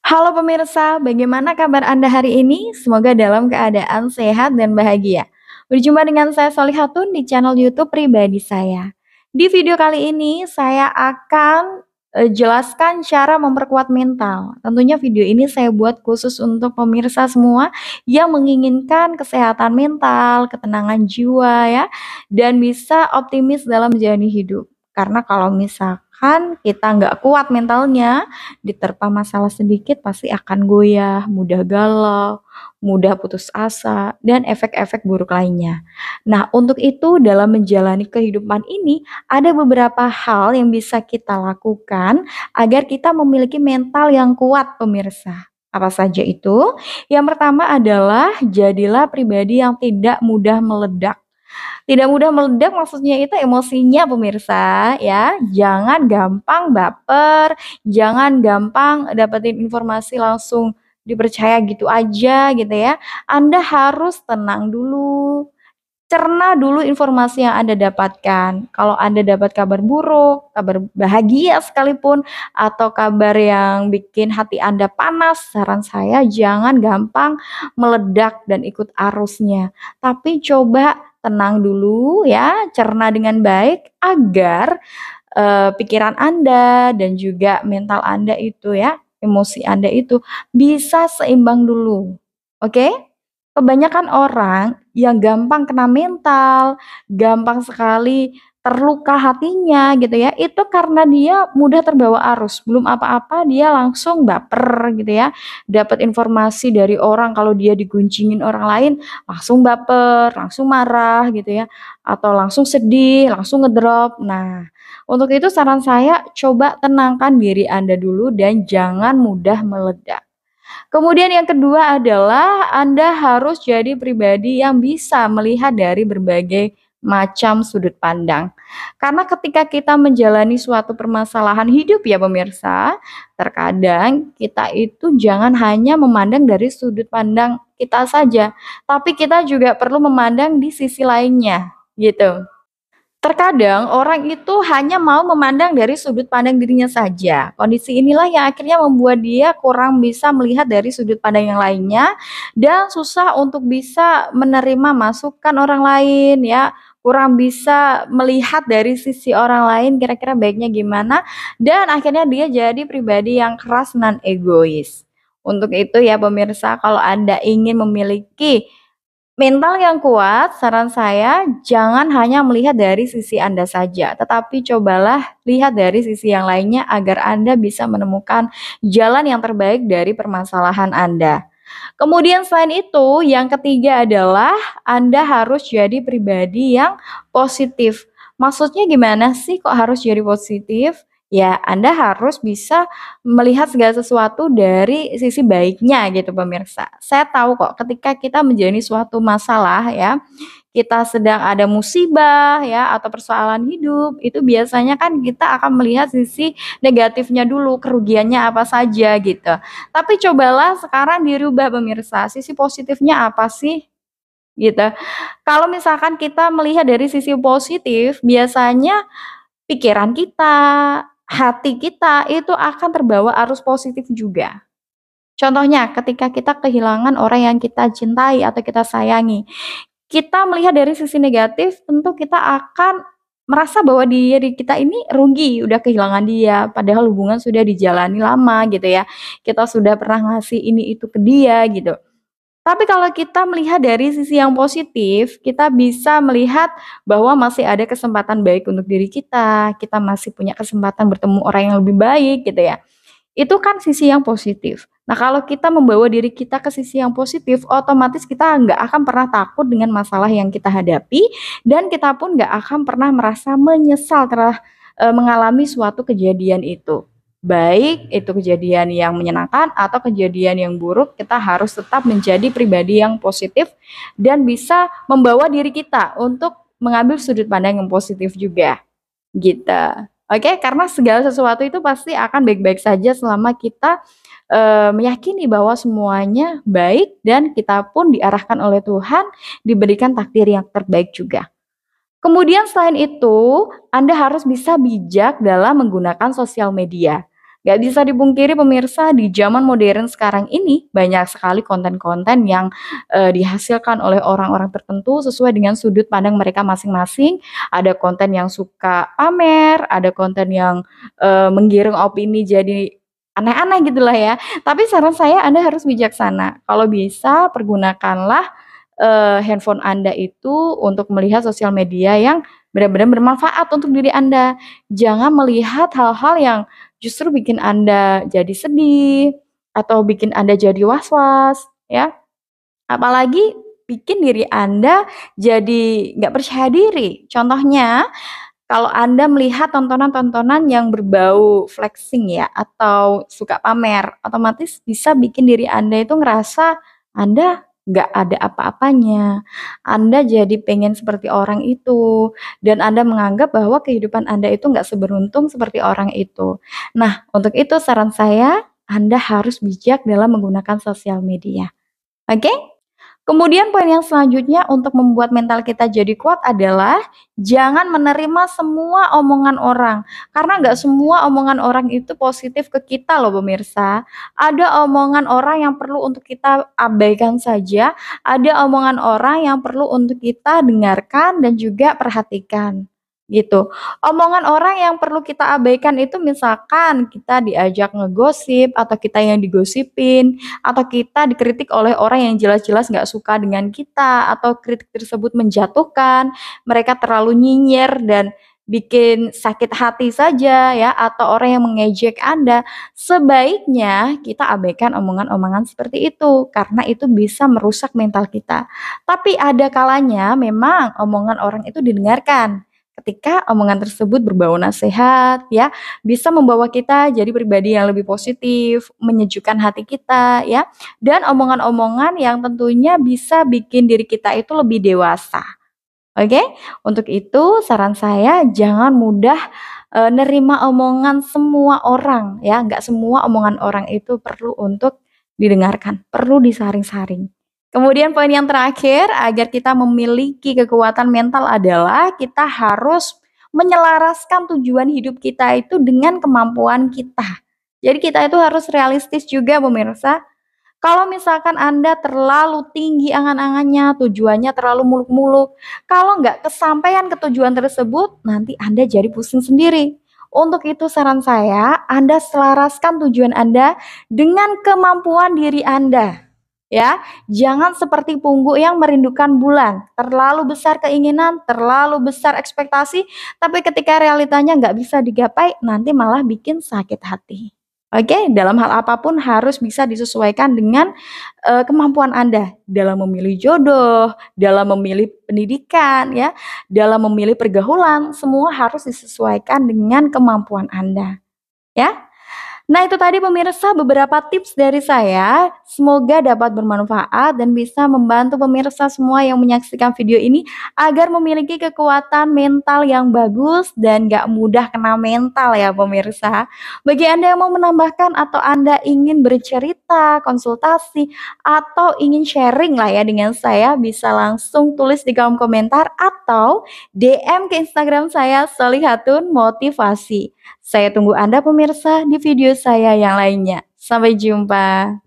Halo pemirsa, bagaimana kabar Anda hari ini? Semoga dalam keadaan sehat dan bahagia. Berjumpa dengan saya Solihatun di channel YouTube pribadi saya. Di video kali ini saya akan jelaskan cara memperkuat mental. Tentunya video ini saya buat khusus untuk pemirsa semua yang menginginkan kesehatan mental, ketenangan jiwa ya, dan bisa optimis dalam menjalani hidup. Karena kalau misalkan kita nggak kuat mentalnya, diterpa masalah sedikit pasti akan goyah, mudah galau, mudah putus asa, dan efek-efek buruk lainnya. Nah, untuk itu dalam menjalani kehidupan ini ada beberapa hal yang bisa kita lakukan agar kita memiliki mental yang kuat, pemirsa. Apa saja itu? Yang pertama adalah jadilah pribadi yang tidak mudah meledak. Tidak mudah meledak maksudnya itu emosinya pemirsa ya, jangan gampang baper, jangan gampang dapetin informasi langsung dipercaya gitu aja gitu ya. Anda harus tenang dulu, cerna dulu informasi yang Anda dapatkan. Kalau Anda dapat kabar buruk, kabar bahagia sekalipun, atau kabar yang bikin hati Anda panas, saran saya jangan gampang meledak dan ikut arusnya. Tapi coba tenang dulu ya, cerna dengan baik agar pikiran Anda dan juga mental Anda itu ya, emosi Anda itu bisa seimbang dulu. Oke? Kebanyakan orang yang gampang kena mental, gampang sekali terluka hatinya gitu ya, itu karena dia mudah terbawa arus, belum apa-apa dia langsung baper gitu ya, dapat informasi dari orang kalau dia digunjingin orang lain, langsung baper, langsung marah gitu ya, atau langsung sedih, langsung ngedrop. Nah, untuk itu saran saya coba tenangkan diri Anda dulu dan jangan mudah meledak. Kemudian yang kedua adalah Anda harus jadi pribadi yang bisa melihat dari berbagai macam sudut pandang. Karena ketika kita menjalani suatu permasalahan hidup ya pemirsa, terkadang kita itu jangan hanya memandang dari sudut pandang kita saja, tapi kita juga perlu memandang di sisi lainnya, gitu. Terkadang orang itu hanya mau memandang dari sudut pandang dirinya saja. Kondisi inilah yang akhirnya membuat dia kurang bisa melihat dari sudut pandang yang lainnya dan susah untuk bisa menerima masukan orang lain ya, kurang bisa melihat dari sisi orang lain kira-kira baiknya gimana dan akhirnya dia jadi pribadi yang keras dan egois. Untuk itu ya pemirsa, kalau Anda ingin memiliki mental yang kuat, saran saya jangan hanya melihat dari sisi Anda saja, tetapi cobalah lihat dari sisi yang lainnya agar Anda bisa menemukan jalan yang terbaik dari permasalahan Anda. Kemudian selain itu, yang ketiga adalah Anda harus jadi pribadi yang positif. Maksudnya gimana sih kok harus jadi positif? Ya, Anda harus bisa melihat segala sesuatu dari sisi baiknya gitu pemirsa. Saya tahu kok ketika kita menjalani suatu masalah ya, kita sedang ada musibah ya atau persoalan hidup, itu biasanya kan kita akan melihat sisi negatifnya dulu, kerugiannya apa saja gitu. Tapi cobalah sekarang dirubah pemirsa, sisi positifnya apa sih? Gitu. Kalau misalkan kita melihat dari sisi positif, biasanya pikiran kita, hati kita itu akan terbawa arus positif juga. Contohnya ketika kita kehilangan orang yang kita cintai atau kita sayangi, kita melihat dari sisi negatif tentu kita akan merasa bahwa diri kita ini rugi udah kehilangan dia, padahal hubungan sudah dijalani lama gitu ya. Kita sudah pernah ngasih ini itu ke dia gitu. Tapi kalau kita melihat dari sisi yang positif, kita bisa melihat bahwa masih ada kesempatan baik untuk diri kita masih punya kesempatan bertemu orang yang lebih baik gitu ya. Itu kan sisi yang positif. Nah, kalau kita membawa diri kita ke sisi yang positif, otomatis kita nggak akan pernah takut dengan masalah yang kita hadapi, dan kita pun nggak akan pernah merasa menyesal telah mengalami suatu kejadian itu. Baik itu kejadian yang menyenangkan atau kejadian yang buruk, kita harus tetap menjadi pribadi yang positif dan bisa membawa diri kita untuk mengambil sudut pandang yang positif juga, gitu. Oke, karena segala sesuatu itu pasti akan baik-baik saja selama kita, meyakini bahwa semuanya baik dan kita pun diarahkan oleh Tuhan, diberikan takdir yang terbaik juga. Kemudian selain itu, Anda harus bisa bijak dalam menggunakan sosial media. Nggak bisa dipungkiri pemirsa, di zaman modern sekarang ini banyak sekali konten-konten yang, dihasilkan oleh orang-orang tertentu sesuai dengan sudut pandang mereka masing-masing. Ada konten yang suka pamer, ada konten yang, menggiring opini jadi aneh-aneh gitulah ya. Tapi saran saya Anda harus bijaksana. Kalau bisa pergunakanlah, handphone Anda itu untuk melihat sosial media yang benar-benar bermanfaat untuk diri Anda. Jangan melihat hal-hal yang justru bikin Anda jadi sedih, atau bikin Anda jadi was-was, ya. Apalagi bikin diri Anda jadi nggak percaya diri. Contohnya, kalau Anda melihat tontonan-tontonan yang berbau flexing ya, atau suka pamer, otomatis bisa bikin diri Anda itu ngerasa Anda nggak ada apa-apanya. Anda jadi pengen seperti orang itu, dan Anda menganggap bahwa kehidupan Anda itu nggak seberuntung seperti orang itu. Nah, untuk itu saran saya, Anda harus bijak dalam menggunakan sosial media. Oke? Kemudian poin yang selanjutnya untuk membuat mental kita jadi kuat adalah jangan menerima semua omongan orang. Karena nggak semua omongan orang itu positif ke kita loh pemirsa. Ada omongan orang yang perlu untuk kita abaikan saja, ada omongan orang yang perlu untuk kita dengarkan dan juga perhatikan. Gitu. Omongan orang yang perlu kita abaikan itu misalkan kita diajak ngegosip atau kita yang digosipin atau kita dikritik oleh orang yang jelas-jelas nggak suka dengan kita, atau kritik tersebut menjatuhkan, mereka terlalu nyinyir dan bikin sakit hati saja ya, atau orang yang mengejek Anda, sebaiknya kita abaikan omongan-omongan seperti itu, karena itu bisa merusak mental kita. Tapi ada kalanya memang omongan orang itu didengarkan, ketika omongan tersebut berbau nasihat ya, bisa membawa kita jadi pribadi yang lebih positif, menyejukkan hati kita ya, dan omongan-omongan yang tentunya bisa bikin diri kita itu lebih dewasa. Oke? Untuk itu saran saya jangan mudah, nerima omongan semua orang ya, nggak semua omongan orang itu perlu untuk didengarkan, perlu disaring-saring. Kemudian poin yang terakhir agar kita memiliki kekuatan mental adalah kita harus menyelaraskan tujuan hidup kita itu dengan kemampuan kita. Jadi kita itu harus realistis juga pemirsa. Kalau misalkan Anda terlalu tinggi angan-angannya, tujuannya terlalu muluk-muluk, kalau nggak kesampaian ke tujuan tersebut, nanti Anda jadi pusing sendiri. Untuk itu saran saya, Anda selaraskan tujuan Anda dengan kemampuan diri Anda. Ya, jangan seperti pungguk yang merindukan bulan. Terlalu besar keinginan, terlalu besar ekspektasi, tapi ketika realitanya nggak bisa digapai, nanti malah bikin sakit hati. Oke, dalam hal apapun harus bisa disesuaikan dengan, kemampuan Anda dalam memilih jodoh, dalam memilih pendidikan ya, dalam memilih pergaulan, semua harus disesuaikan dengan kemampuan Anda, ya. Nah, itu tadi pemirsa beberapa tips dari saya. Semoga dapat bermanfaat dan bisa membantu pemirsa semua yang menyaksikan video ini agar memiliki kekuatan mental yang bagus dan gak mudah kena mental ya pemirsa. Bagi Anda yang mau menambahkan atau Anda ingin bercerita, konsultasi, atau ingin sharing lah ya dengan saya, bisa langsung tulis di kolom komentar atau DM ke Instagram saya Solihatun Motivasi. Saya tunggu Anda pemirsa di video saya yang lainnya. Sampai jumpa.